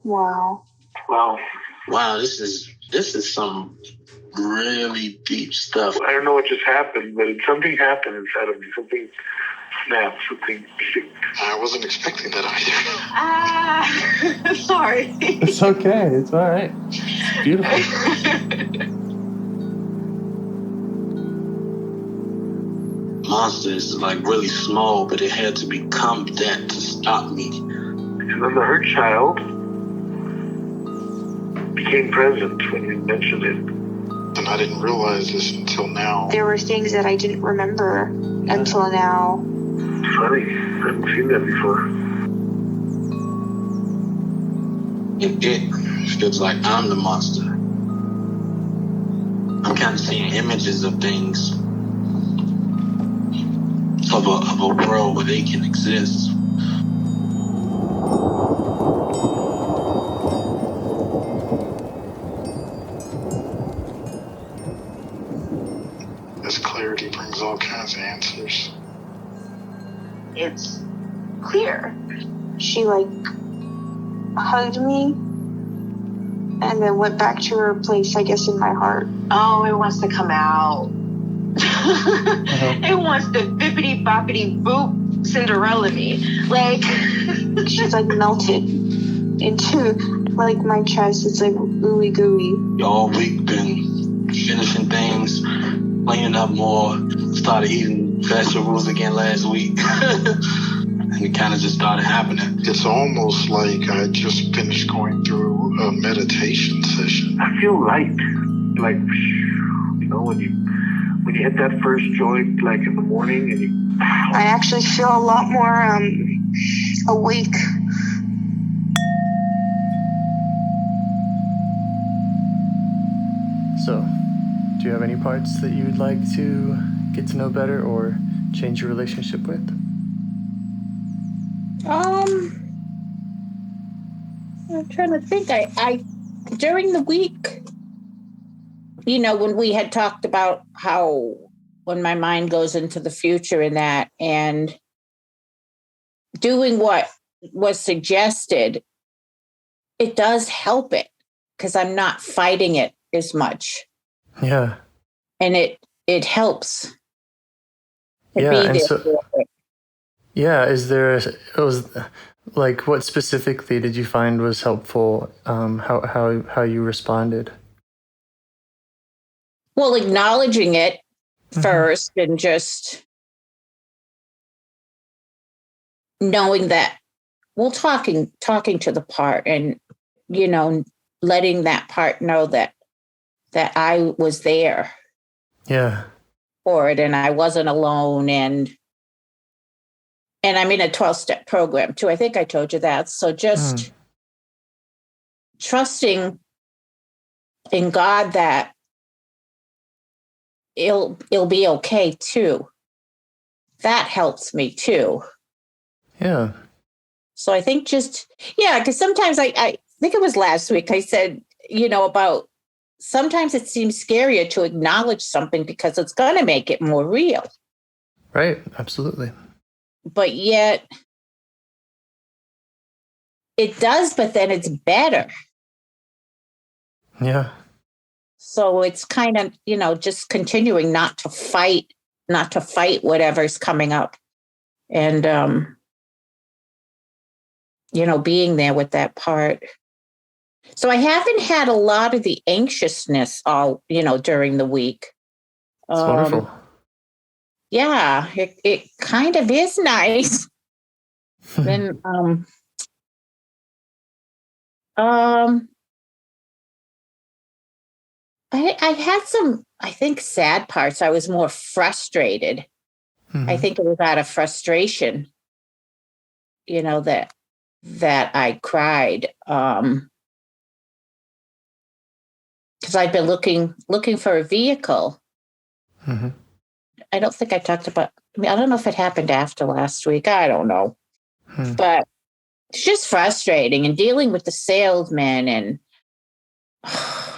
Wow. Wow, this is some really deep stuff. I don't know what just happened, but something happened inside of me. Something snapped. Something. I wasn't expecting that either. Sorry. It's okay. It's all right. It's beautiful. Monster is like really small, but it had to become that to stop me. And then the hurt child became present when you mentioned it. And I didn't realize this until now. There were things that I didn't remember until now. It's funny. I haven't seen that before. It feels like I'm the monster. I'm kind of seeing images of things. Of a world where they can exist. This clarity brings all kinds of answers. It's clear. She hugged me and then went back to her place, I guess, in my heart. Oh, it wants to come out. It wants to bippity boppity boop Cinderella me. She's melted into my chest. It's ooey gooey. All week been finishing things, cleaning up more, started eating vegetables again last week. And it kind of just started happening. It's almost like I just finished going through a meditation session. I feel light. When you hit that first joint, in the morning, and I actually feel a lot more awake. So, do you have any parts that you would like to get to know better or change your relationship with? I'm trying to think. I during the week, when we had talked about how when my mind goes into the future and doing what was suggested, it does help it because I'm not fighting it as much. Yeah. And it helps. Yeah. What specifically did you find was helpful? How you responded? Well, acknowledging it first and just knowing that, talking to the part and, letting that part know that I was there. Yeah. For it and I wasn't alone and I'm in a 12-step program too. I think I told you that. So just trusting in God that it'll be okay too. That helps me too. Yeah. So I think because sometimes I think it was last week I said, about sometimes it seems scarier to acknowledge something because it's going to make it more real. Right. Absolutely. But yet it does, but then it's better. Yeah. So it's kind of, just continuing not to fight whatever's coming up and, being there with that part. So I haven't had a lot of the anxiousness all, during the week. It's wonderful. Yeah, it kind of is nice. Then, I had some, I think, sad parts. I was more frustrated. I think it was out of frustration, that I cried. Because I've been looking for a vehicle. I don't think I talked about, I don't know if it happened after last week. I don't know. But it's just frustrating and dealing with the salesman. And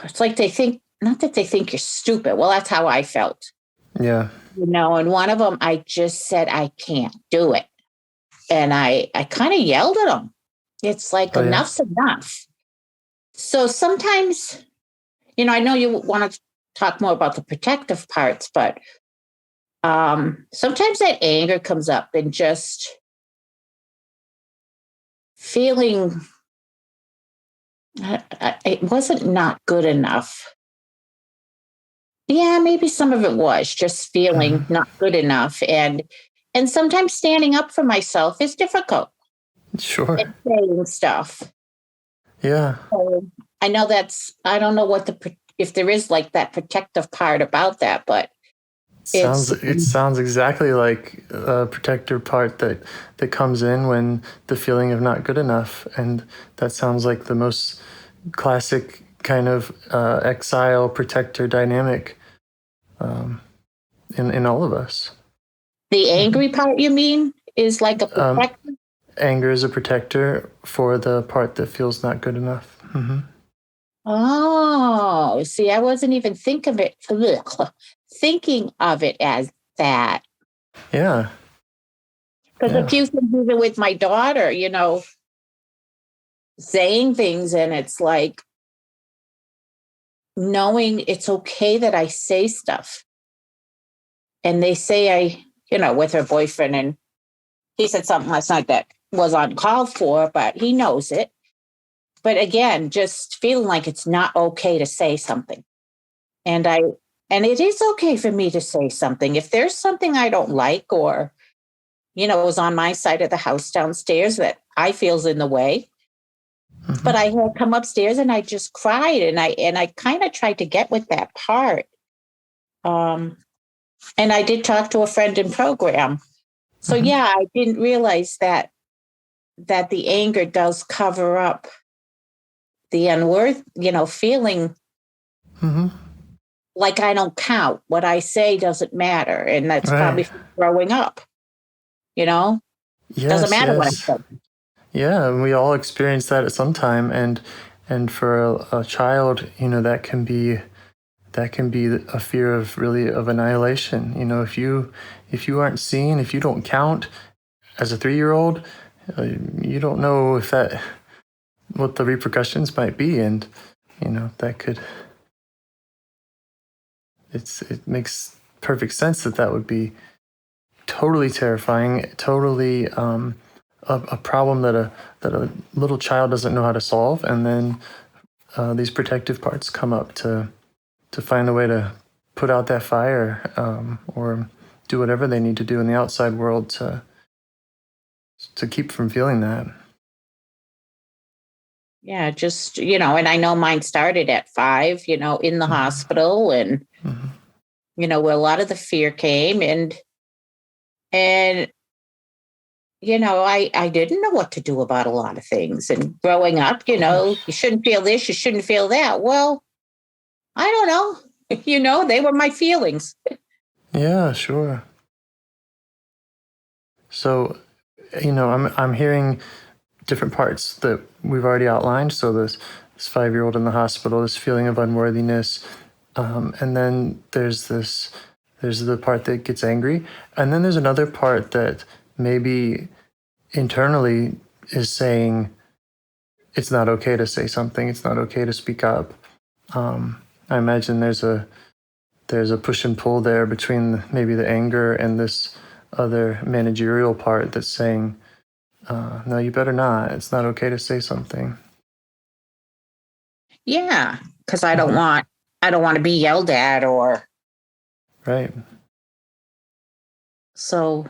it's like they think, not that they think you're stupid. Well, that's how I felt. Yeah. And one of them, I just said, I can't do it. And I kind of yelled at him. It's like, enough's enough. So sometimes, I know you want to talk more about the protective parts, but sometimes that anger comes up and just feeling it wasn't not good enough. Yeah, maybe some of it was just feeling not good enough, and sometimes standing up for myself is difficult. Sure. And saying stuff. Yeah. So I know I don't know if there is like that protective part about that, but It sounds exactly like a protector part that comes in when the feeling of not good enough, and that sounds like the most classic kind of exile protector dynamic in all of us. The angry part, you mean, is like a protector? Anger is a protector for the part that feels not good enough. Mm-hmm. Oh, see, I wasn't even thinking of it as that. Yeah. Because a few things even with my daughter, saying things, and it's like knowing it's okay that I say stuff. And they say with her boyfriend, and he said something last night that was uncalled for, but he knows it. But again, just feeling like it's not okay to say something. And it is okay for me to say something. If there's something I don't like, or, was on my side of the house downstairs that I feel's in the way. Mm-hmm. But I had come upstairs and I just cried, and I kind of tried to get with that part. And I did talk to a friend in program. So mm-hmm. Yeah, I didn't realize that the anger does cover up the unworth, feeling mm-hmm. like I don't count. What I say doesn't matter. And that's probably from growing up, Yes, doesn't matter what I say. Yeah, and we all experience that at some time. And for a child, that can be a fear of annihilation. If you aren't seen, if you don't count as a 3-year-old, you don't know what the repercussions might be, and that could. It makes perfect sense that would be totally terrifying, totally a problem that a little child doesn't know how to solve, and then these protective parts come up to find a way to put out that fire, or do whatever they need to do in the outside world to keep from feeling that. Yeah, just, and I know mine started at 5, in the mm-hmm. hospital, and, mm-hmm. Where a lot of the fear came, and I didn't know what to do about a lot of things. And growing up, you shouldn't feel this, you shouldn't feel that. Well, I don't know. They were my feelings. Yeah, sure. So, I'm hearing different parts that we've already outlined. So this 5-year-old in the hospital, this feeling of unworthiness, and then there's the part that gets angry, and then there's another part that maybe internally is saying it's not okay to say something, it's not okay to speak up. I imagine there's a push and pull there between maybe the anger and this other managerial part that's saying, no, you better not. It's not okay to say something. Yeah, because I don't want to be yelled at, or right. So,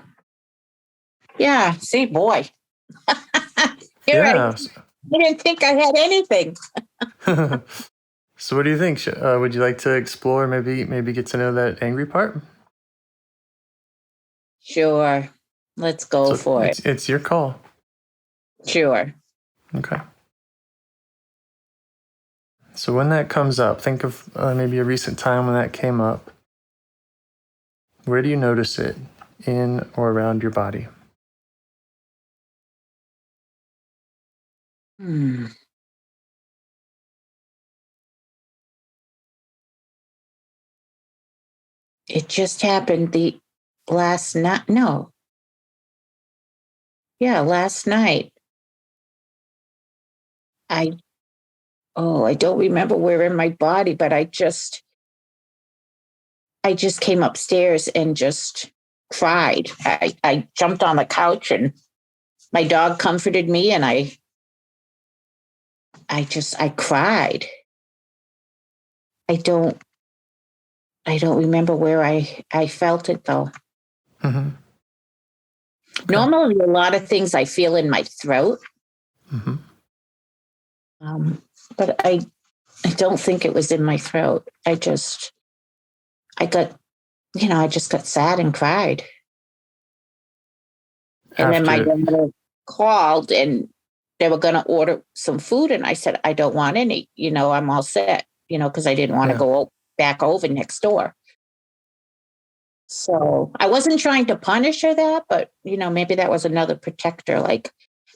yeah. See, boy, yeah. I didn't think I had anything. So, what do you think? Would you like to explore? Maybe get to know that angry part. Sure. Let's go for it. It's your call. Sure. Okay. So when that comes up, think of maybe a recent time when that came up. Where do you notice it in or around your body? It just happened last night. No. Yeah, last night. I don't remember where in my body, but I just came upstairs and just cried. I jumped on the couch and my dog comforted me, and I cried. I don't remember where I felt it though. Mm-hmm. Okay. Normally, a lot of things I feel in my throat, Mm-hmm. but I don't think it was in my throat. I just got sad and cried. And then my daughter called and they were going to order some food. And I said, I don't want any, I'm all set, because I didn't want to go back over next door. So I wasn't trying to punish her but, maybe that was another protector. Like,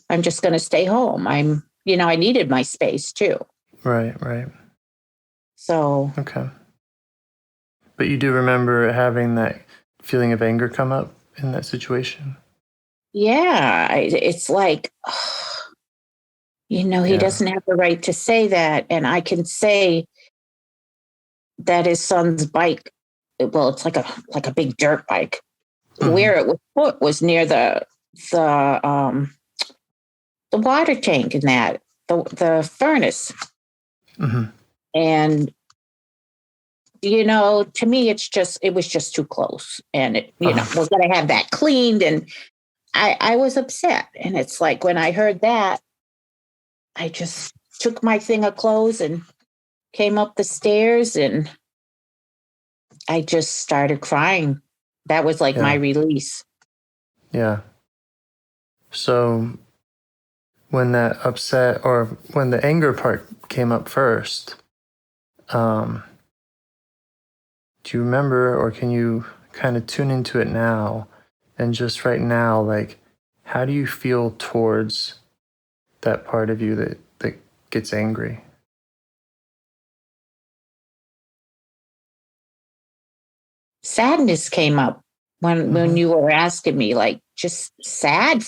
I'm just going to stay home. I needed my space too. Right. So. Okay. But you do remember having that feeling of anger come up in that situation? Yeah. It's like, he doesn't have the right to say that. And I can say that his son's bike, well, it's like a big dirt bike. Mm-hmm. Where it was put was near the water tank in that, the furnace. Mm-hmm. And, to me, it was just too close. And, we're going to have that cleaned. And I was upset. And it's like, when I heard that, I just took my thing of clothes and came up the stairs and I just started crying. That was like my release. Yeah. So when that upset or when the anger part came up first, do you remember, or can you kind of tune into it now and just right now, like, how do you feel towards that part of you that gets angry? Sadness came up when you were asking me, like, just sad.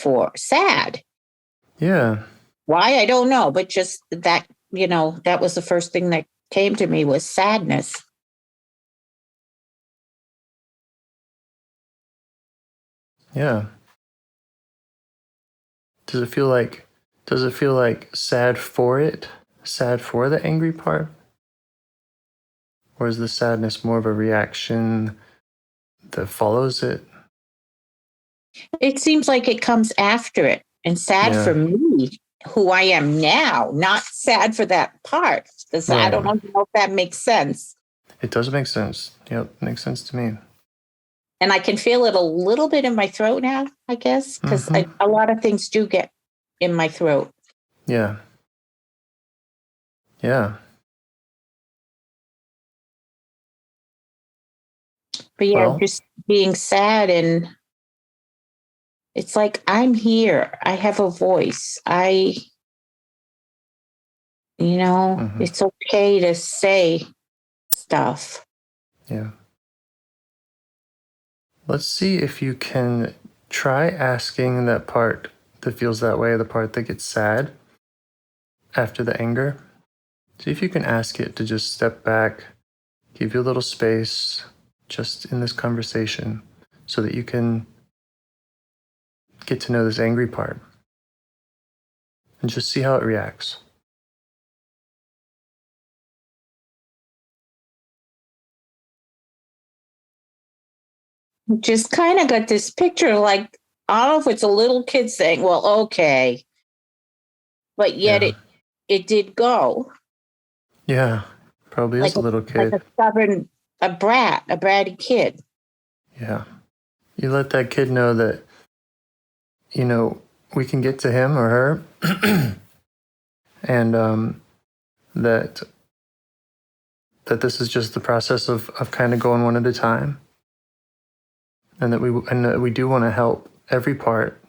Yeah. Why? I don't know, but just that, that was the first thing that came to me was sadness. Yeah. Does it feel like sad for it? Sad for the angry part? Or is the sadness more of a reaction that follows it? It seems like it comes after it. And sad for me, who I am now, not sad for that part. Because I don't know if that makes sense. It does make sense. Yep, makes sense to me. And I can feel it a little bit in my throat now, I guess, because a lot of things do get in my throat. Yeah. Yeah. But just being sad, and it's like, I'm here. I have a voice. It's okay to say stuff. Yeah. Let's see if you can try asking that part that feels that way, the part that gets sad after the anger. See if you can ask it to just step back, give you a little space just in this conversation so that you can get to know this angry part and just see how it reacts. Just kind of got this picture, like, I don't know if it's a little kid saying, well, okay. But yet it did go. Yeah, probably is a little kid. Like a stubborn, a bratty kid. Yeah. You let that kid know that, we can get to him or her and that this is just the process of kind of going one at a time. And that we do want to help every part.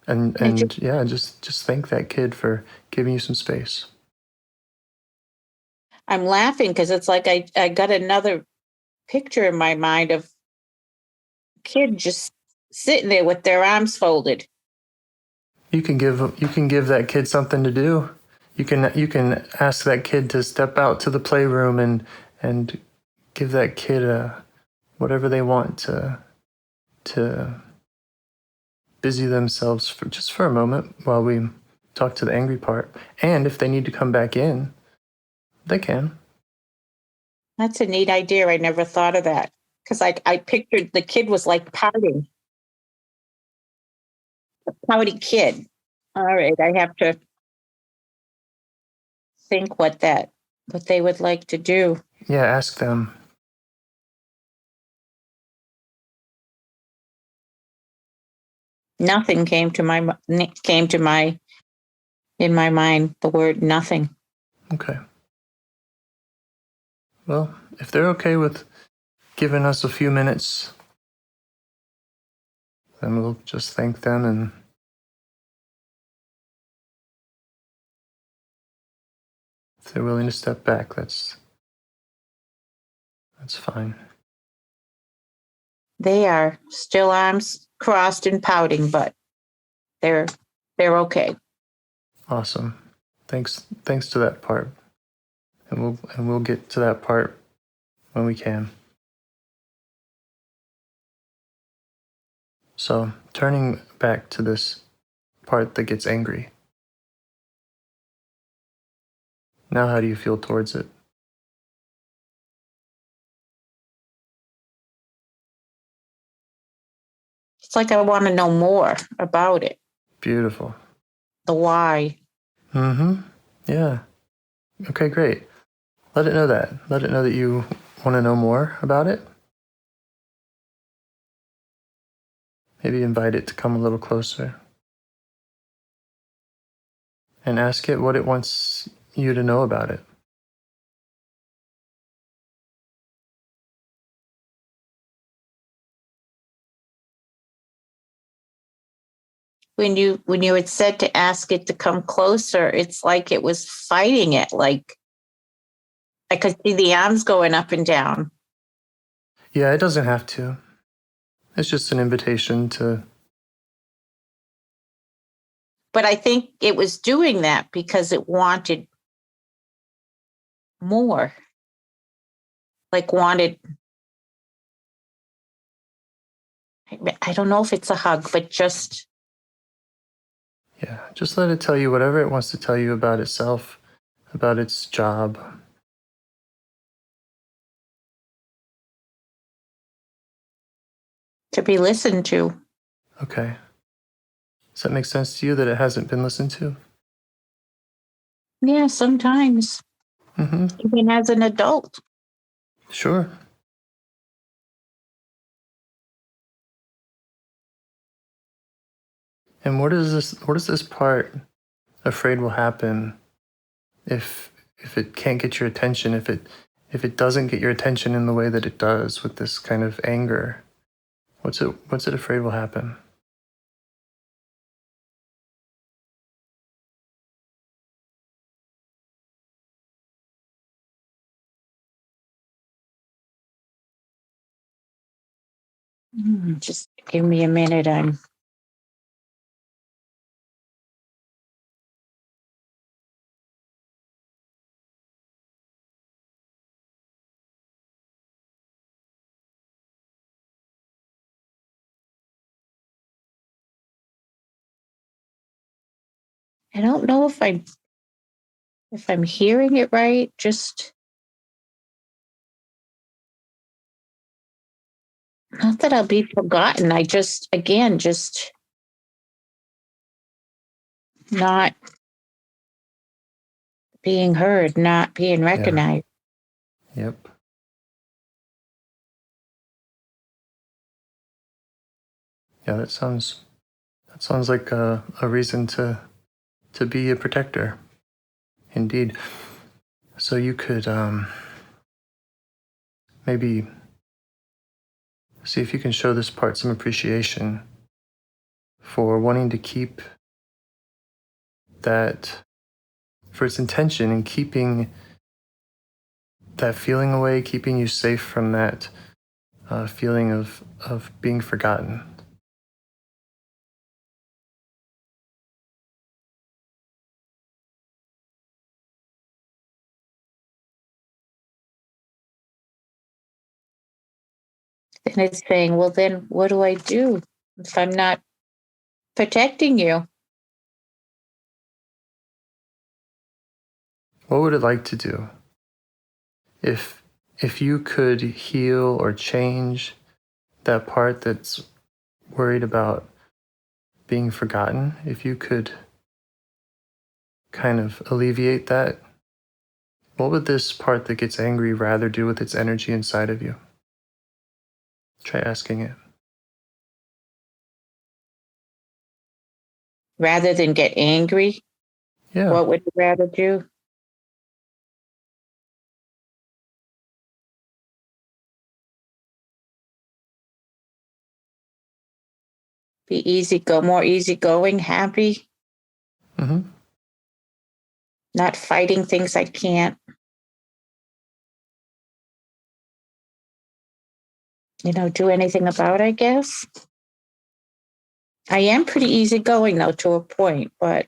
And just thank that kid for giving you some space. I'm laughing because it's like I got another picture in my mind of a kid just sitting there with their arms folded. You can give that kid something to do. You can ask that kid to step out to the playroom and give that kid whatever they want to busy themselves for a moment while we talk to the angry part. And if they need to come back in, they can. That's a neat idea. I never thought of that. Because I pictured the kid was like pouting. A pouty kid. All right, I have to think what they would like to do. Yeah, ask them. Nothing came to my in my mind. The word nothing. Okay. Well, if they're okay with giving us a few minutes, then we'll just thank them, and if they're willing to step back, that's fine. They are still arms crossed and pouting, but they're okay. Awesome. Thanks to that part. And we'll get to that part when we can. So, turning back to this part that gets angry. Now how do you feel towards it? It's like I want to know more about it. Beautiful. The why. Mm-hmm. Yeah. Okay, great. Let it know that. Let it know that you want to know more about it. Maybe invite it to come a little closer. And ask it what it wants you to know about it. When you had said to ask it to come closer, it's like it was fighting it. Like I could see the arms going up and down. Yeah, it doesn't have to. It's just an invitation to. But I think it was doing that because it wanted more. Like wanted, I don't know if it's a hug, but just. Yeah, just let it tell you whatever it wants to tell you about itself, about its job. To be listened to. Okay. Does that make sense to you that it hasn't been listened to? Yeah, sometimes. Mm-hmm. Even as an adult. Sure. And what is this part afraid will happen if it can't get your attention, if it doesn't get your attention in the way that it does with this kind of anger? What's it afraid will happen? Just give me a minute. I don't know if I'm hearing it right. Just not that I'll be forgotten. I just not being heard, not being recognized. Yep. Yeah, that sounds like a reason to be a protector. Indeed. So you could maybe see if you can show this part some appreciation for wanting to keep that, for its intention in keeping that feeling away, keeping you safe from that feeling of being forgotten. then it's saying, well, then what do I do if I'm not protecting you? What would it like to do? If you could heal or change that part that's worried about being forgotten, if you could kind of alleviate that, what would this part that gets angry rather do with its energy inside of you? Try asking it. Rather than get angry, Yeah. what would you rather do? Be more easygoing, happy, Mm-hmm. not fighting things I can't, do anything about, I guess. I am pretty easygoing though to a point, but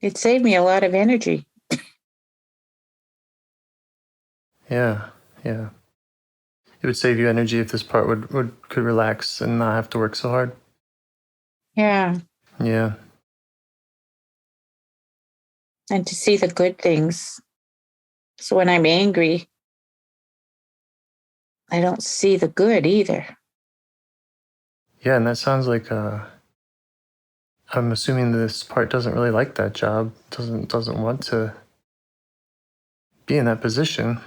it saved me a lot of energy. Yeah. Yeah. It would save you energy if this part could relax and not have to work so hard. Yeah. Yeah. And to see the good things. So when I'm angry, I don't see the good either. Yeah, and that sounds like I'm assuming this part doesn't really like that job, doesn't want to be in that position.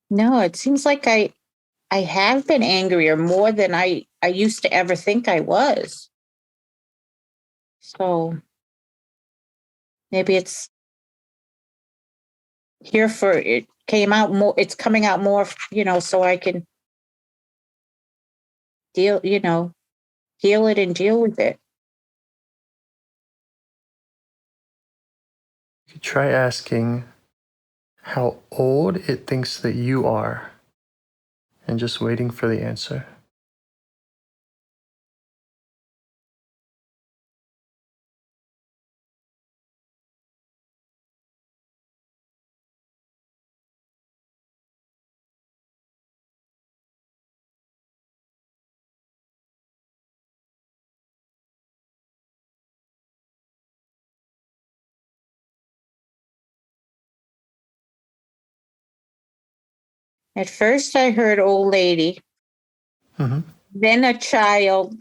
No, it seems like I have been angrier more than I used to ever think I was. So maybe it's here for it came out more, it's coming out more, so I can deal, heal it and deal with it. You could try asking how old it thinks that you are and just waiting for the answer. At first I heard old lady, Mm-hmm. then a child,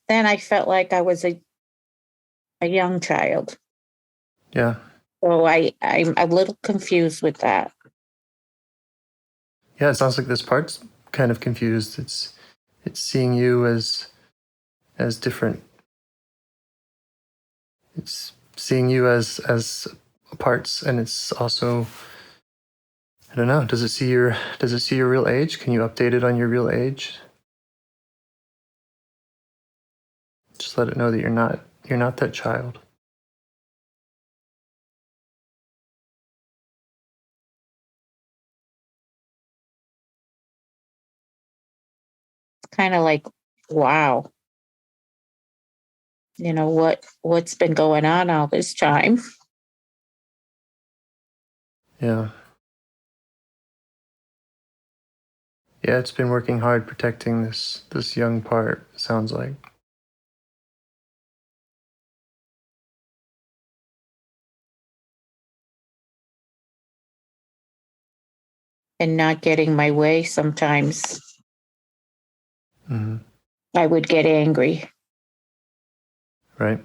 then I felt like I was a young child. Yeah. So I'm a little confused with that. Yeah, it sounds like this part's kind of confused. It's seeing you as different. It's seeing you as parts, and it's also, I don't know, does it see your real age? Can you update it on your real age? Just let it know that you're not that child. It's kind of like, wow, what's been going on all this time? Yeah. Yeah, it's been working hard protecting this young part, sounds like. And not getting my way sometimes. Mm-hmm. I would get angry Right.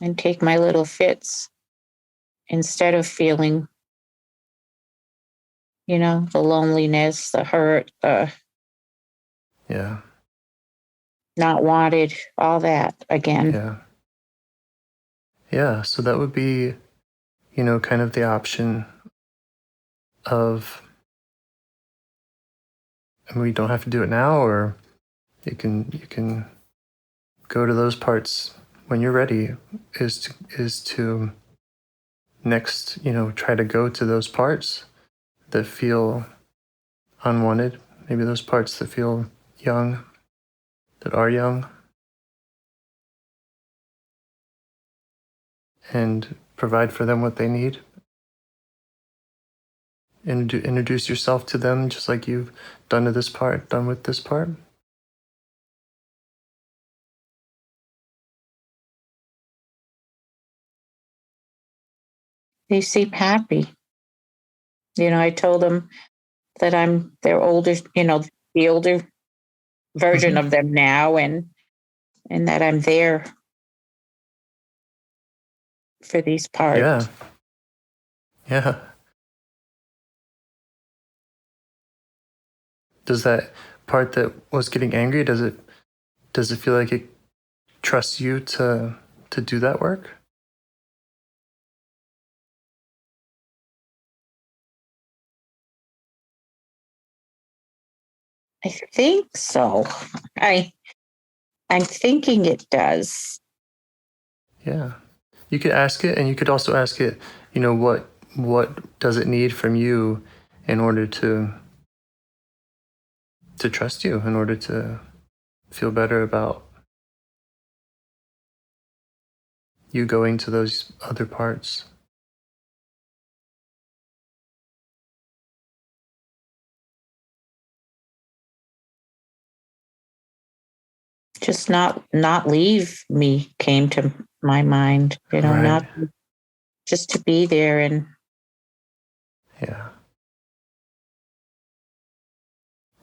and take my little fits instead of feeling, the loneliness, the hurt, the Yeah. not wanted, all that again. Yeah. Yeah. So that would be, kind of the option of, and we don't have to do it now, or you can go to those parts when you're ready, is to next, try to go to those parts that feel unwanted, maybe those parts that feel young, that are young, and provide for them what they need. Introduce yourself to them just like you've done with this part. They seem happy. I told them that I'm their older, the older version of them now, and that I'm there for these parts. Yeah. Does that part that was getting angry, does it feel like it trusts you to do that work? I think so. I'm thinking it does. Yeah. You could ask it, and you could also ask it, what does it need from you in order to trust you, in order to feel better about you going to those other parts. Just not leave me came to my mind, Right. not just to be there. And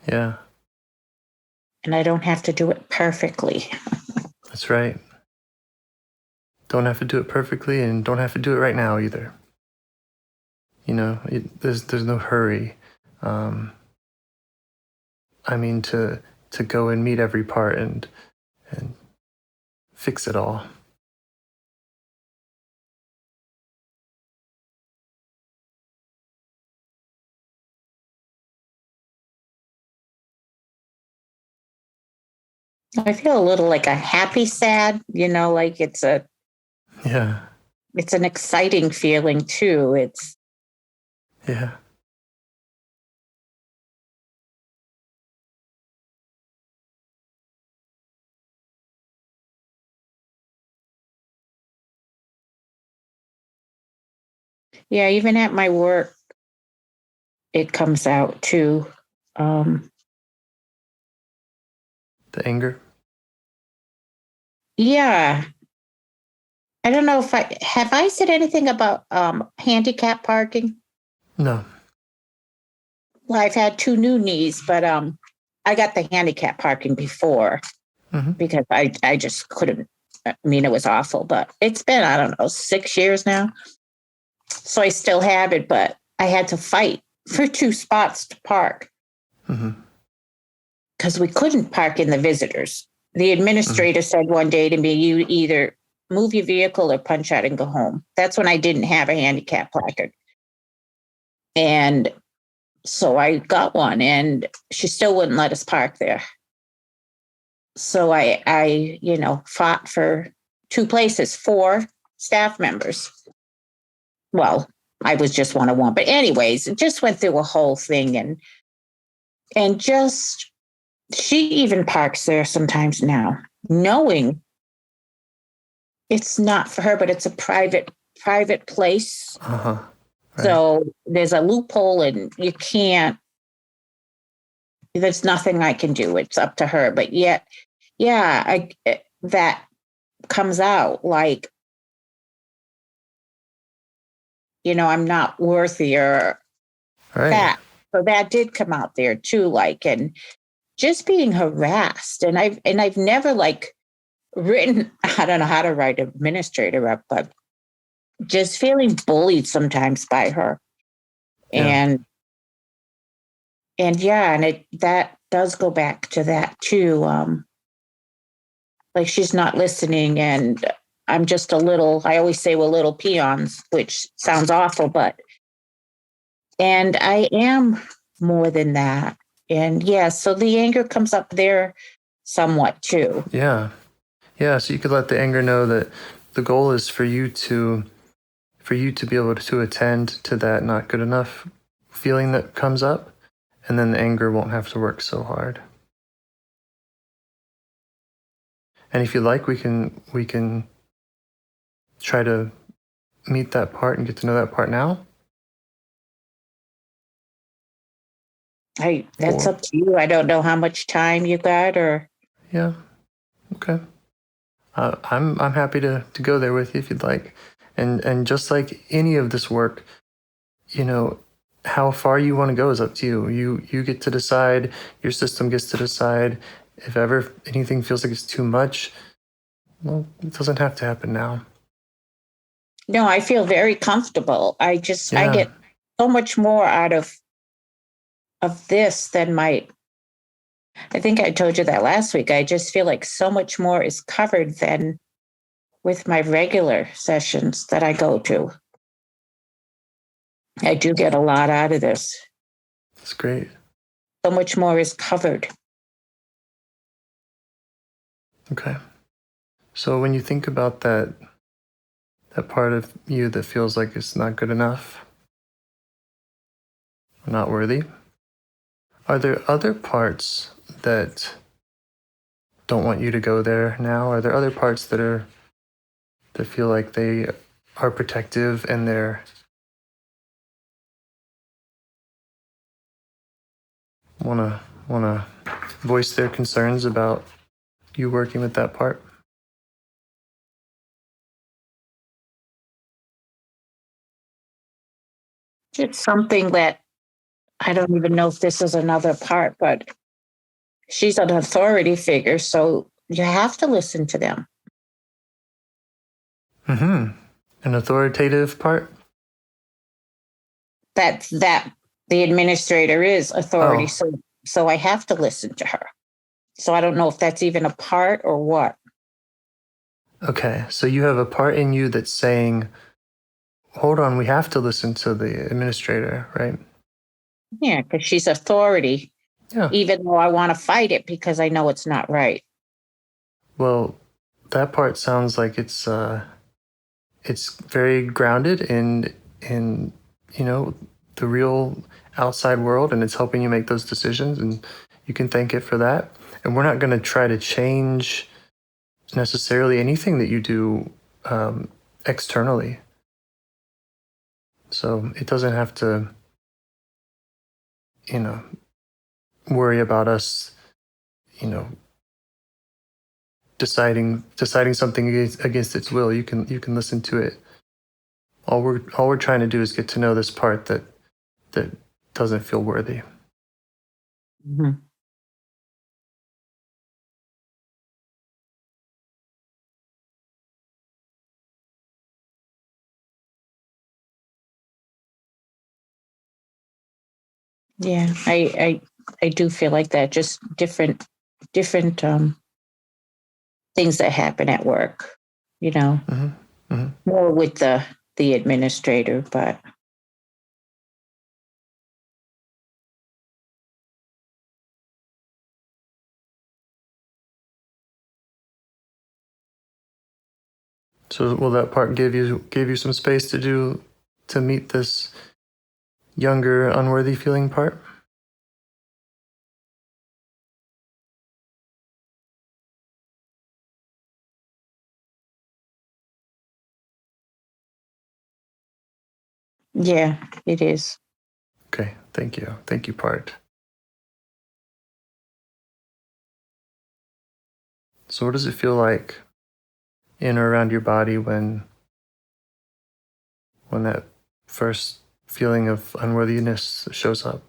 yeah, and I don't have to do it perfectly. That's right. Don't have to do it perfectly, and don't have to do it right now either. There's no hurry. To go and meet every part and fix it all. I feel a little like a happy sad, like it's an exciting feeling too. It's even at my work, it comes out too. The anger. Yeah. I don't know if I said anything about handicap parking. No. Well, I've had 2 new knees, but I got the handicap parking before because I just couldn't. It was awful, but it's been, I don't know, 6 years now. So I still have it, but I had to fight for 2 spots to park because we couldn't park in the visitors. The administrator said one day to me, you either move your vehicle or punch out and go home. That's when I didn't have a handicap placard. And so I got one, and she still wouldn't let us park there. So I fought for 2 places, 4 staff members. Well, I was just one of one, but anyways, it just went through a whole thing, and just she even parks there sometimes now, knowing it's not for her, but it's a private place. Right. So there's a loophole, and you can't. There's nothing I can do. It's up to her. But yet, that comes out like, I'm not worthy or that. So that did come out there too, and just being harassed. And I've never written, I don't know how to write administrator up, but just feeling bullied sometimes by her. Yeah. And that does go back to that too. She's not listening, and I'm just I always say we're little peons, which sounds awful, and I am more than that. And so the anger comes up there somewhat too. Yeah. So you could let the anger know that the goal is for you to be able to attend to that not good enough feeling that comes up, and then the anger won't have to work so hard. And if you like, we can try to meet that part and get to know that part now? That's up to you. I don't know how much time you got, or Yeah. Okay. I'm happy to go there with you if you'd like, and just like any of this work, you know, how far you want to go is up to you. You get to decide. Your system gets to decide. If ever anything feels like it's too much, well, it doesn't have to happen now. no. I feel very comfortable. I Yeah. get so much more out of this than my. I think I told you that last week. I just feel like so much more is covered than with my regular sessions that I go to. I do get a lot out of this. That's great. So much more is covered. Okay. So when you think about that part of you that feels like it's not good enough, not worthy, are there other parts that don't want you to go there now? Are there other parts that feel like they are protective and they're wanna voice their concerns about you working with that part? It's something that I don't even know if this is another part, but she's an authority figure, so you have to listen to them. Mm-hmm. An authoritative part? That the administrator is authority, Oh. so I have to listen to her. So I don't know if that's even a part or what. Okay, so you have a part in you that's saying, hold on, we have to listen to the administrator, right? Yeah, because she's authority, Yeah. even though I want to fight it because I know it's not right. Well, that part sounds like it's very grounded in the real outside world, and it's helping you make those decisions, and you can thank it for that. And we're not going to try to change necessarily anything that you do externally. So it doesn't have to, worry about us, deciding something against its will. You can listen to it. All we're trying to do is get to know this part that doesn't feel worthy. Mm-hmm. Yeah, I do feel like that. Just different things that happen at work. Mm-hmm. Mm-hmm. More with the administrator, but So will that part give you some space to meet this younger unworthy feeling part? yeah, it is. Okay, thank you, part. So what does it feel like in or around your body when that first feeling of unworthiness shows up?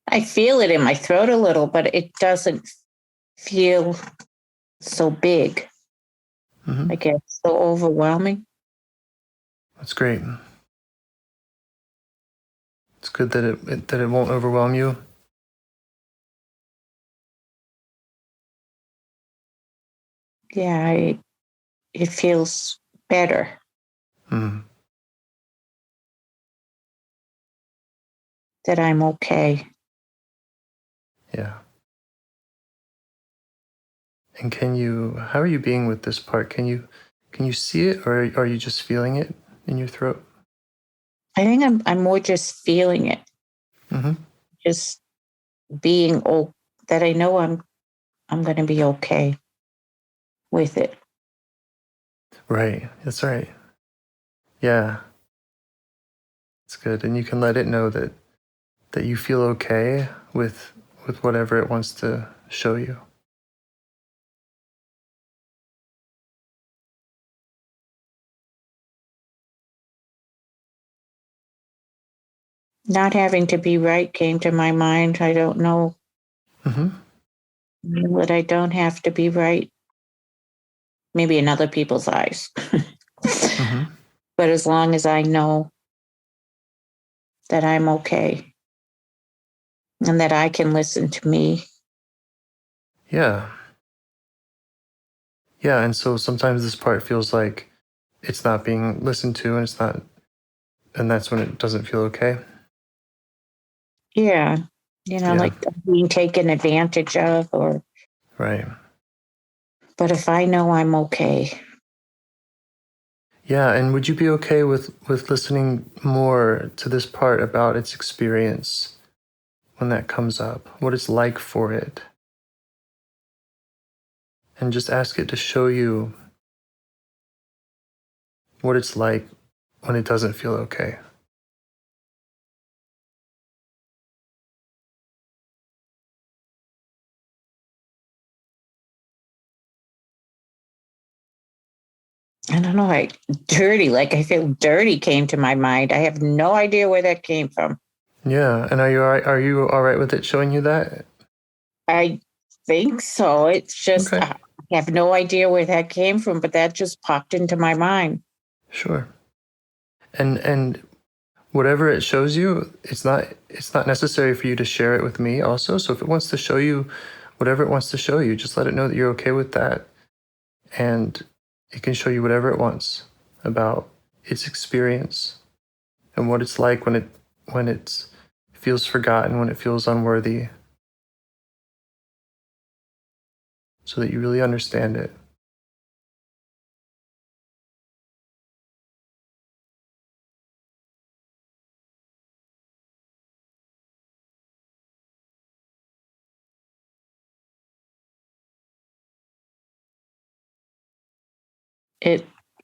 I feel it in my throat a little, but it doesn't feel so big. Mm-hmm. I guess so overwhelming. That's great. It's good that it won't overwhelm you. Yeah, it feels better. Mm. That I'm okay. Yeah. And how are you being with this part? Can you see it, or are you just feeling it in your throat? I think I'm more just feeling it. Mm-hmm. Just being that I know I'm I'm going to be okay with it. Right. That's right. Yeah. It's good. And you can let it know that you feel okay with whatever it wants to show you. Not having to be right came to my mind. I don't know that I don't have to be right. Maybe in other people's eyes. But as long as I know that I'm okay and that I can listen to me. Yeah. Yeah. And so sometimes this part feels like it's not being listened to, and that's when it doesn't feel okay. Yeah. Like being taken advantage of or. Right. But if I know I'm okay. Yeah. And would you be okay with listening more to this part about its experience when that comes up, what it's like for it? And just ask it to show you what it's like when it doesn't feel okay. I don't know, like I feel dirty came to my mind. I have no idea where that came from. Yeah. And are you all right with it showing you that? I think so. It's just, okay. I have no idea where that came from, but that just popped into my mind. Sure. And whatever it shows you, it's not necessary for you to share it with me also. So if it wants to show you whatever it wants to show you, just let it know that you're okay with that. And it can show you whatever it wants about its experience and what it's like when it feels forgotten, when it feels unworthy, so that you really understand it.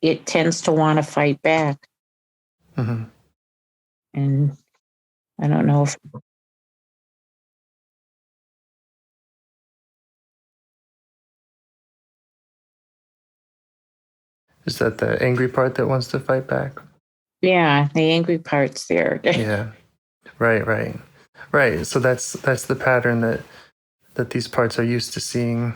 It tends to want to fight back. Mm-hmm. And I don't know if Is that the angry part that wants to fight back? yeah, the angry part's there. Yeah. Right. So that's the pattern that these parts are used to seeing.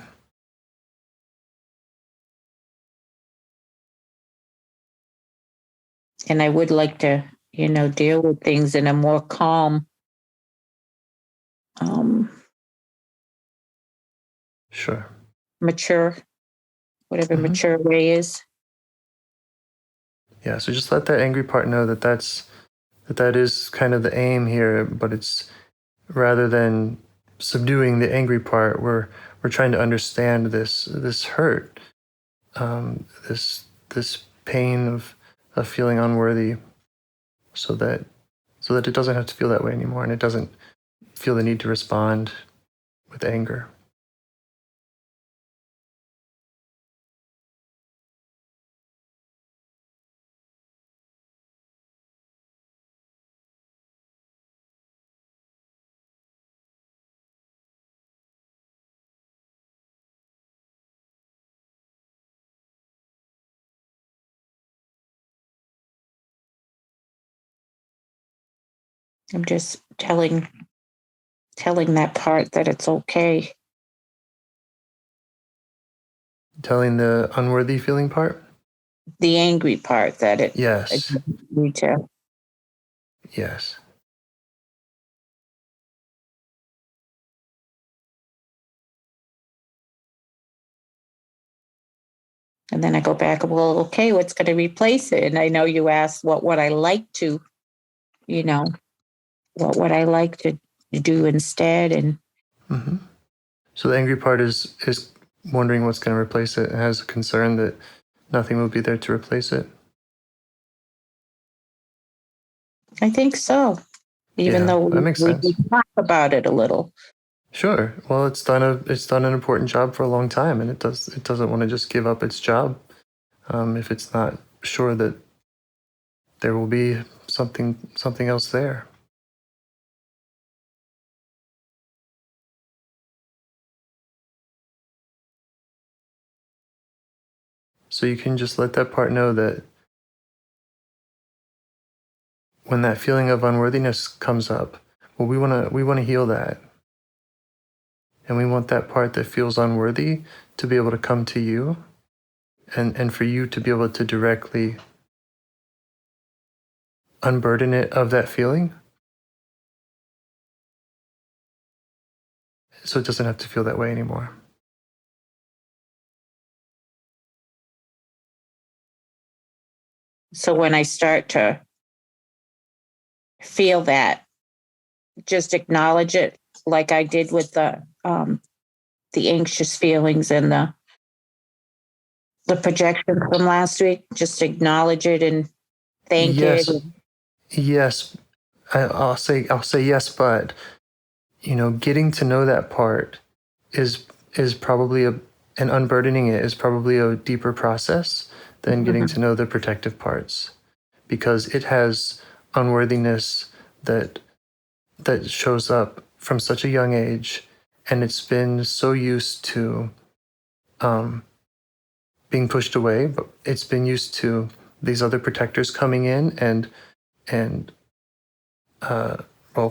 And I would like to, deal with things in a more calm, Sure. mature, whatever mature way is. Yeah, so just let that angry part know that that is kind of the aim here, but it's rather than subduing the angry part, we're trying to understand this hurt, this pain of feeling unworthy, so that it doesn't have to feel that way anymore, and it doesn't feel the need to respond with anger. I'm just telling that part that it's okay. Telling the unworthy feeling part? The angry part that it Yes. need to. Yes. And then I go back, well, okay, what's going to replace it? And I know you asked what would I like to, what would I like to do instead? And So the angry part is wondering what's going to replace it and has a concern that nothing will be there to replace it. I think so. Even though that makes sense. we talk about it a little. Sure. Well, it's done an important job for a long time, and it doesn't want to just give up its job if it's not sure that there will be something else there. So you can just let that part know that when that feeling of unworthiness comes up, well, we want to heal that. And we want that part that feels unworthy to be able to come to you and for you to be able to directly unburden it of that feeling so it doesn't have to feel that way anymore. So when I start to feel that, just acknowledge it, like I did with the anxious feelings and the projection from last week. Just acknowledge it and thank Yes. it. Yes. I'll say yes, but getting to know that part is probably and unburdening it is probably a deeper process than getting to know the protective parts, because it has unworthiness that shows up from such a young age, and it's been so used to being pushed away, but it's been used to these other protectors coming in and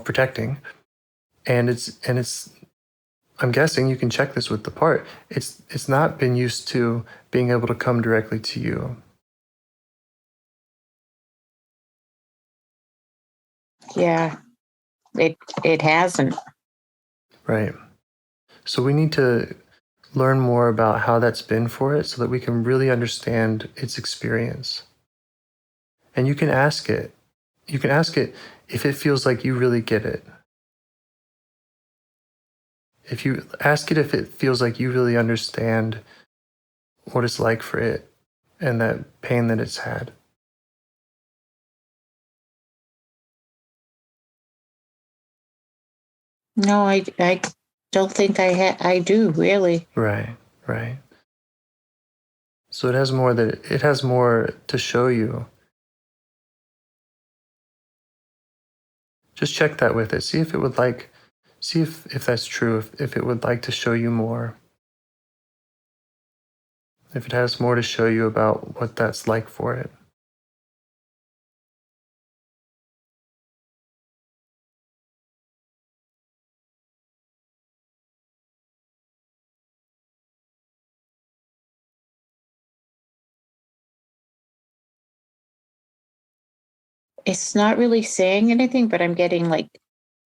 protecting, and it's I'm guessing you can check this with the part. It's not been used to being able to come directly to you. Yeah, it hasn't. Right. So we need to learn more about how that's been for it so that we can really understand its experience. And you can ask it. You can ask it if it feels like you really get it. If you ask it if it feels like you really understand what it's like for it and that pain that it's had. No, I don't think I do really. Right, right. So it has more to show you. Just check that with it. See if it would like, see if that's true, if it would like to show you more. If it has more to show you about what that's like for it. It's not really saying anything, but I'm getting like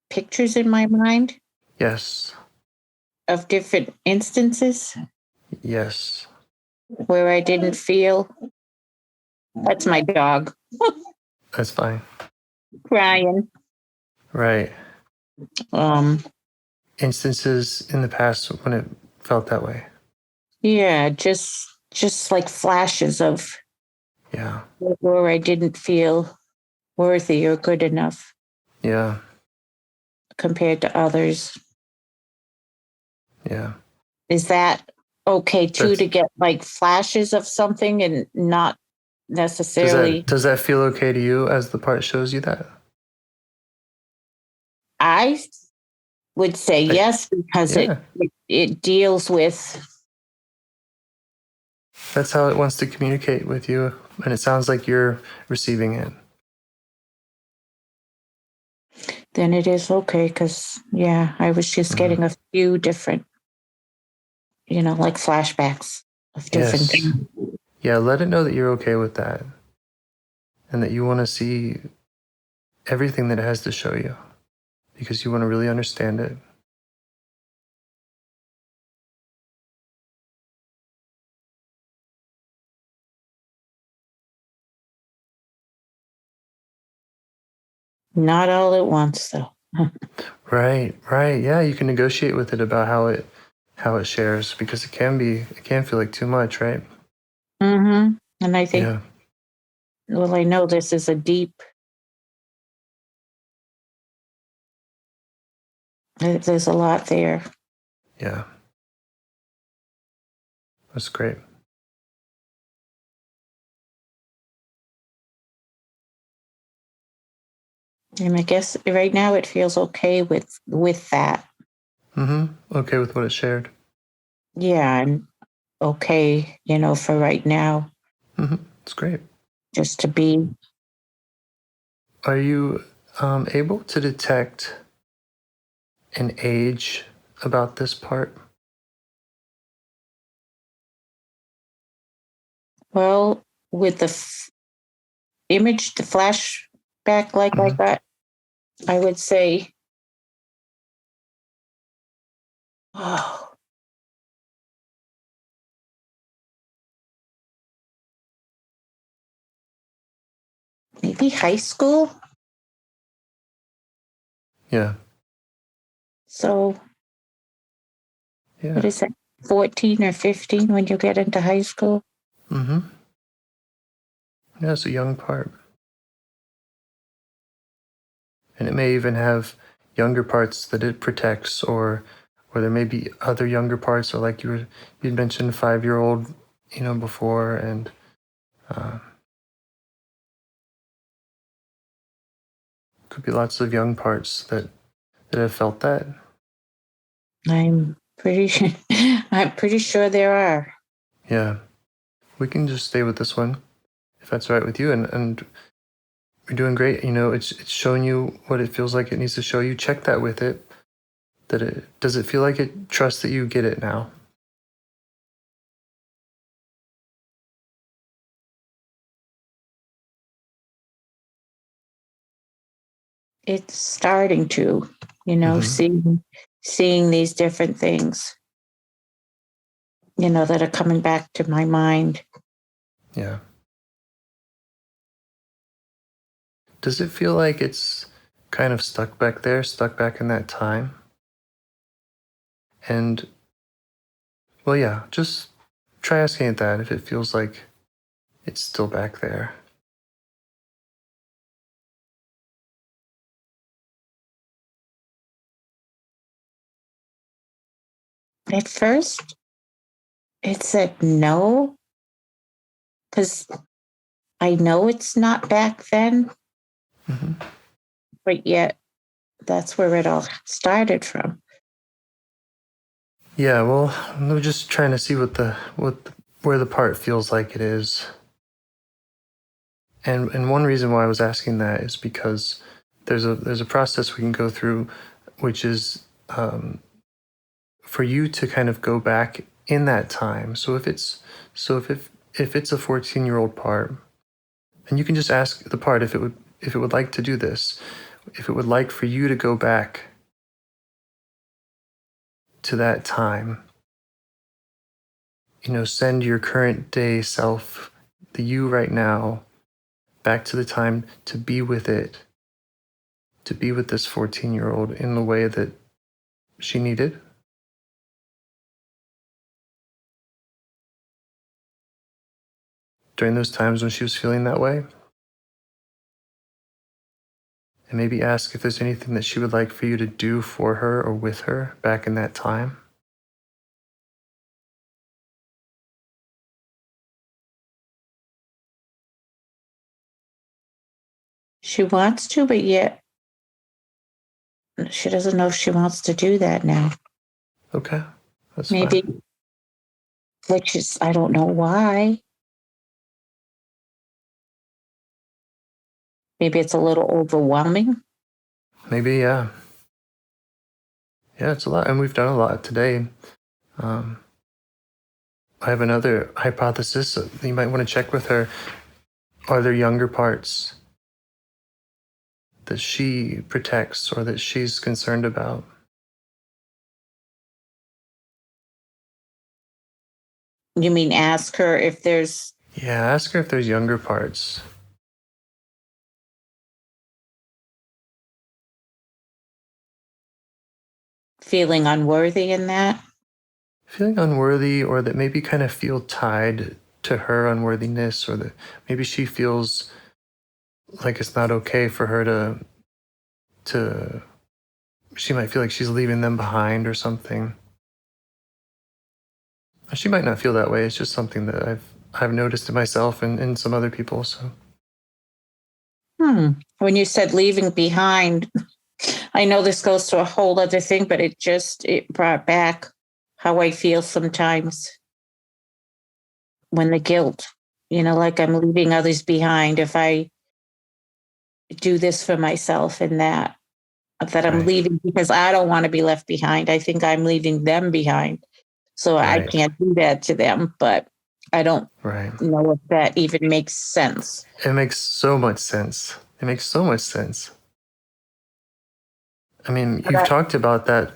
pictures in my mind Yes. of different instances Yes. where I didn't feel. That's my dog That's fine. crying. Right. Um, Instances in the past when it felt that way. yeah, just like flashes of Yeah. where I didn't feel worthy or good enough Yeah. compared to others. Yeah. Is that okay too, to get like flashes of something and not necessarily? Does that feel okay to you as the part shows you that? I would say yes, because Yeah. it deals with. That's how it wants to communicate with you, and it sounds like you're receiving it. Then it is okay, because yeah, I was just getting a few different, like flashbacks of different things. Yeah, let it know that you're okay with that and that you want to see everything that it has to show you because you want to really understand it. Not all at once, though. Right. Yeah, you can negotiate with it about how it shares, because it can feel like too much, right? Mm-hmm. And I think, Yeah. well, I know this is a deep There's a lot there. Yeah. That's great. And I guess right now it feels okay with that. Okay with what it shared. Yeah, I'm okay, for right now. It's great. Just to be. Are you able to detect an age about this part? Well, with the image, the flashback like I got, I would say, oh, maybe high school. Yeah. So, Yeah. what is that, 14 or 15 when you get into high school? Yeah, it's a young part. And it may even have younger parts that it protects, or there may be other younger parts, or like you'd mentioned 5-year-old, before, and could be lots of young parts that have felt that. I'm pretty sure there are. Yeah. We can just stay with this one, if that's right with you, and you're doing great. It's showing you what it feels like it needs to show you. Check that with it. Does it feel like it trusts that you get it now? It's starting to, seeing these different things, that are coming back to my mind. Yeah. Does it feel like it's kind of stuck back there, stuck back in that time? And, well, yeah, just try asking it that if it feels like it's still back there. At first, it said no, because I know it's not back then, but yet that's where it all started from. Yeah, well, we're just trying to see where the part feels like it is. And one reason why I was asking that is because there's a process we can go through, which is for you to kind of go back in that time. So if it's a 14-year-old part, and you can just ask the part if it would like to do this, if it would like for you to go back to that time. Send your current day self, the you right now, back to the time to be with it, to be with this 14-year-old in the way that she needed. During those times when she was feeling that way. And maybe ask if there's anything that she would like for you to do for her or with her back in that time. She wants to, but yet she doesn't know if she wants to do that now. Okay, that's Maybe, fine. which is, I don't know why. Maybe it's a little overwhelming. Maybe, yeah. Yeah, it's a lot, and we've done a lot today. I have another hypothesis that you might want to check with her. Are there younger parts that she protects or that she's concerned about? You mean ask her if there's... Yeah, ask her if there's younger parts. Feeling unworthy in that? Feeling unworthy, or that maybe kind of feel tied to her unworthiness, or that maybe she feels like it's not okay for her to she might feel like she's leaving them behind or something. She might not feel that way. It's just something that I've noticed in myself and some other people. So. When you said leaving behind, I know this goes to a whole other thing, but it brought back how I feel sometimes when the guilt, like I'm leaving others behind if I do this for myself and that I'm Right. leaving because I don't want to be left behind. I think I'm leaving them behind. So I Right. can't do that to them, but I don't Right. know if that even makes sense. It makes so much sense. It makes so much sense. I mean, you've talked about that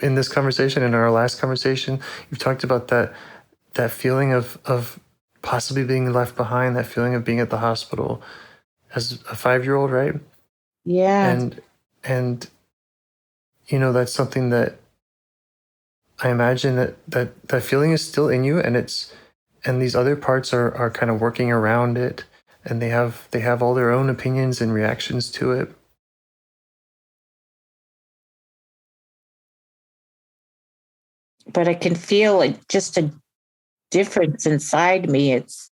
in this conversation, in our last conversation. You've talked about that feeling of possibly being left behind, that feeling of being at the hospital as a 5-year-old, right? Yeah. And that's something that I imagine that feeling is still in you, and these other parts are kind of working around it, and they have all their own opinions and reactions to it. But I can feel like just a difference inside me. It's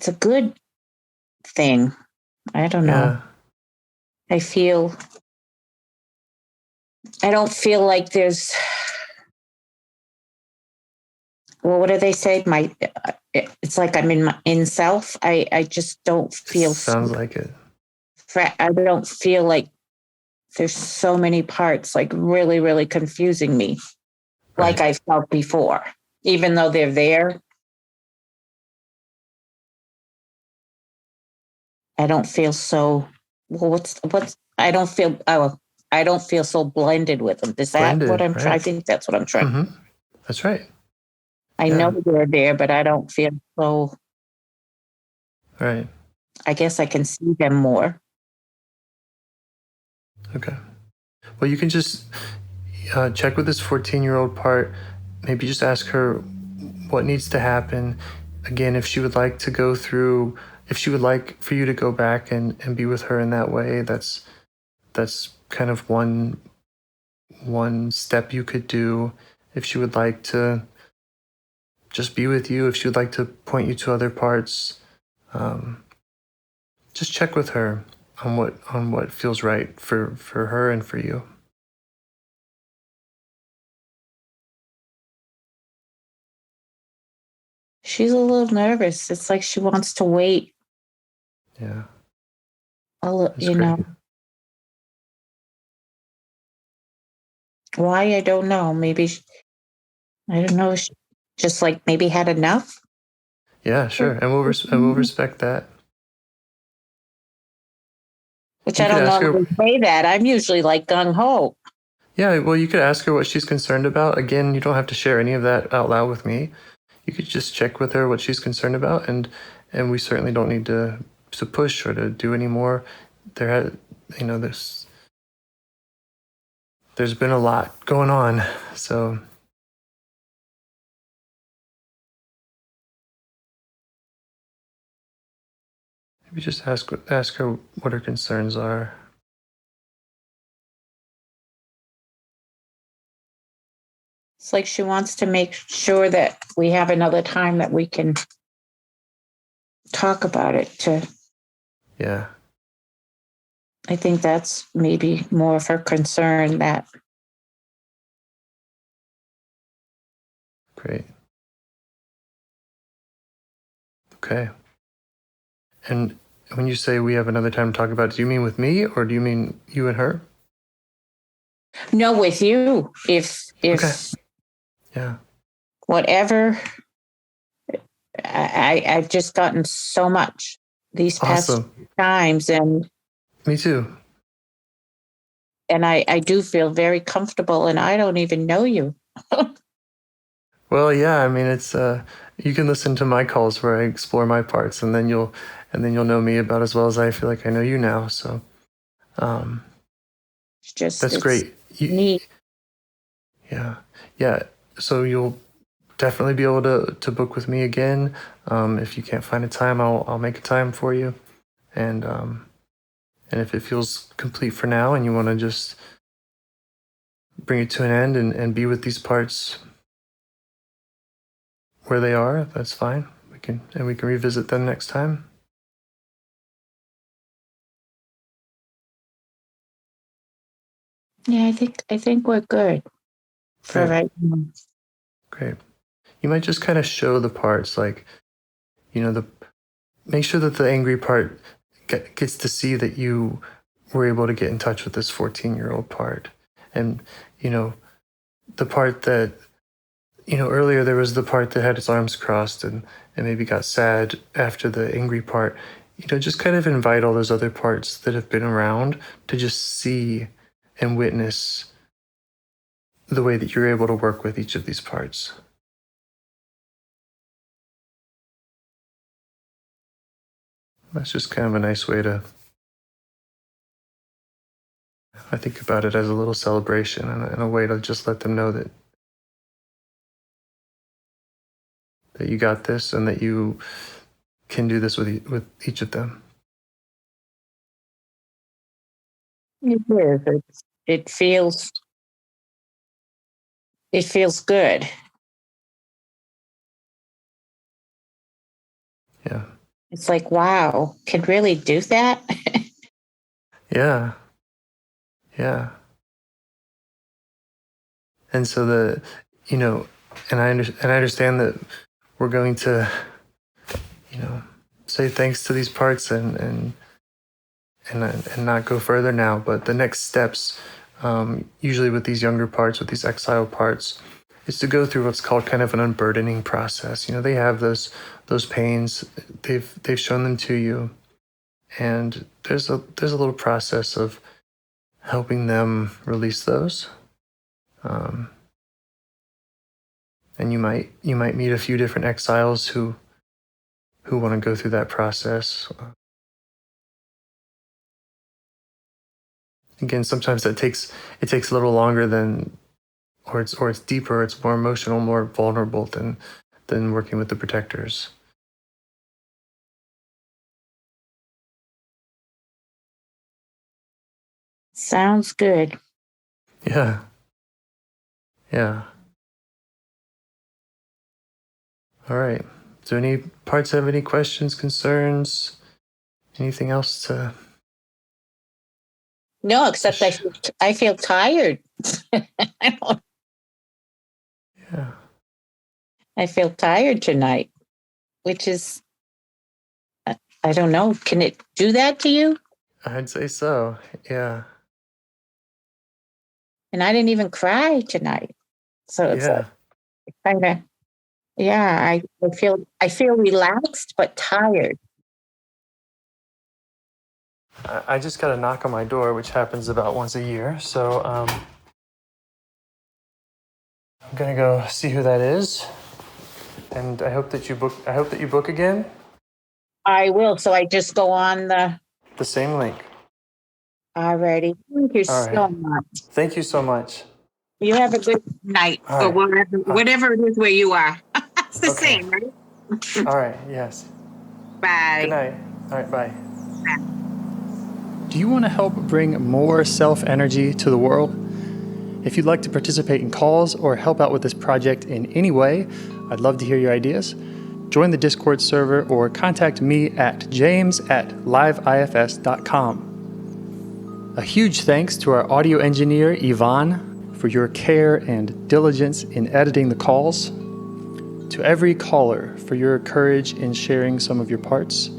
a good thing. I don't know. Yeah. I don't feel like there's, well, what do they say? It's like I'm in self. I just don't feel. Sounds like it. I don't feel like there's so many parts like really, really confusing me, Right. like I felt before, even though they're there. I don't feel so. Well, I don't feel. Oh, I don't feel so blended with them. Is that what I'm trying? I think that's what I'm trying. Mm-hmm. That's right. I know they're there, but I don't feel so. Right. I guess I can see them more. Okay. Well, you can just check with this 14-year-old part. Maybe just ask her what needs to happen. Again, if she would like to go through, if she would like for you to go back and be with her in that way, that's kind of one step you could do. If she would like to just be with you, if she would like to point you to other parts, just check with her on what feels right for her and for you. She's a little nervous. It's like she wants to wait. Yeah. Great. Why? I don't know. Maybe, I don't know. She just like maybe had enough. Yeah, sure. And we'll respect that. Which I don't normally say that. I'm usually like gung ho. Yeah, well, you could ask her what she's concerned about. Again, you don't have to share any of that out loud with me. You could just check with her what she's concerned about, and we certainly don't need to push or to do any more. There's been a lot going on, so maybe just ask her what her concerns are. It's like she wants to make sure that we have another time that we can talk about it. Yeah. I think that's maybe more of her concern. That. Great. Okay. And when you say we have another time to talk about it, do you mean with me or do you mean you and her? No, with you. If okay. Yeah. Whatever. I've just gotten so much these past times, and me too. And I do feel very comfortable, and I don't even know you. Well, yeah. I mean, it's you can listen to my calls where I explore my parts, and then you'll know me about as well as I feel like I know you now. So, that's great. Neat. Yeah, yeah. So you'll definitely be able to book with me again. If you can't find a time, I'll make a time for you, and And if it feels complete for now and you want to just bring it to an end and be with these parts where they are, that's fine. We can revisit them next time. Yeah, I think we're good for right now. Great. You might just kind of show the parts, like, make sure that the angry part gets to see that you were able to get in touch with this 14-year-old part. And, the part that, earlier there was the part that had its arms crossed and maybe got sad after the angry part. Just kind of invite all those other parts that have been around to just see and witness the way that you're able to work with each of these parts. That's just kind of a nice way to, I think about it as a little celebration and a way to just let them know that you got this and that you can do this with each of them. It is. It feels good. Yeah. It's like, wow, can really do that? Yeah. Yeah. And so and I understand that we're going to, say thanks to these parts and not go further now. But the next steps, usually with these younger parts, with these exile parts, is to go through what's called kind of an unburdening process. They have those pains. They've shown them to you, and there's a little process of helping them release those. And you might meet a few different exiles who want to go through that process. Again, sometimes it takes a little longer than, or it's deeper, it's more emotional, more vulnerable than working with the protectors. Sounds good. Yeah. Yeah. All right. Do any parts have any questions, concerns, anything else to? No, except I feel tired. Yeah. I feel tired tonight, which is, I don't know. Can it do that to you? I'd say so. Yeah. And I didn't even cry tonight. So it's like, kind of, yeah, I feel relaxed, but tired. I just got a knock on my door, which happens about once a year. So I'm gonna go see who that is, and I hope that you book again. I will. So I just go on the same link. already. Thank you All so right. much. Thank you so much. You have a good night, All or right. whatever it is where you are. It's the Okay. same, right? All right. Yes. Bye. Good night. All right. Bye. Do you want to help bring more self-energy to the world? If you'd like to participate in calls or help out with this project in any way, I'd love to hear your ideas. Join the Discord server or contact me at james@liveifs.com. A huge thanks to our audio engineer, Yvonne, for your care and diligence in editing the calls. To every caller for your courage in sharing some of your parts.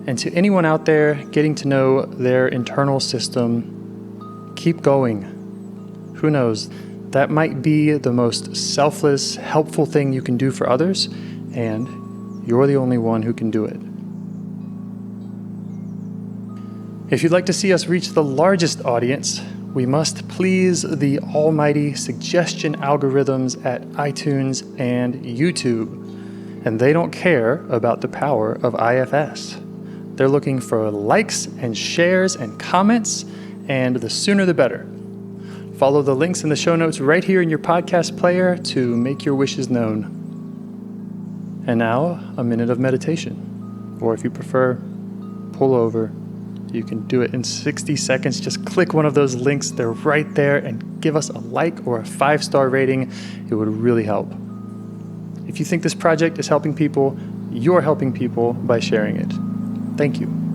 And to anyone out there getting to know their internal system, keep going. Who knows, that might be the most selfless, helpful thing you can do for others, and you're the only one who can do it. If you'd like to see us reach the largest audience, we must please the almighty suggestion algorithms at iTunes and YouTube. And they don't care about the power of IFS. They're looking for likes and shares and comments, and the sooner the better. Follow the links in the show notes right here in your podcast player to make your wishes known. And now, a minute of meditation. Or if you prefer, pull over You can do it in 60 seconds. Just click one of those links. They're right there, and give us a like or a 5-star rating. It would really help. If you think this project is helping people, you're helping people by sharing it. Thank you.